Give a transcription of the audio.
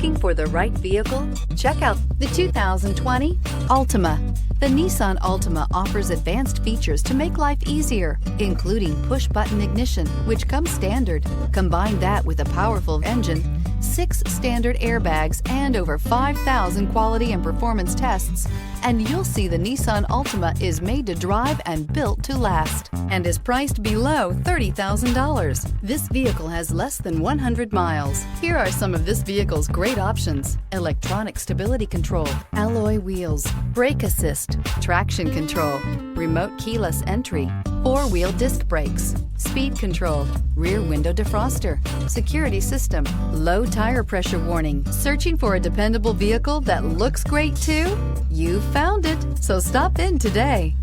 Looking for the right vehicle? Check out the 2020 Altima. The Nissan Altima offers advanced features to make life easier, including push-button ignition, which comes standard. Combine that with a powerful engine, 6 standard airbags, and over 5,000 quality and performance tests, and you'll see the Nissan Altima is made to drive and built to last, and is priced below $30,000. This vehicle has less than 100 miles. Here are some of this vehicle's great options: electronic stability control, alloy wheels, brake assist, traction control, remote keyless entry, 4-wheel disc brakes, speed control, rear window defroster, security system, low tire pressure warning. Searching for a dependable vehicle that looks great too? You found it, so stop in today.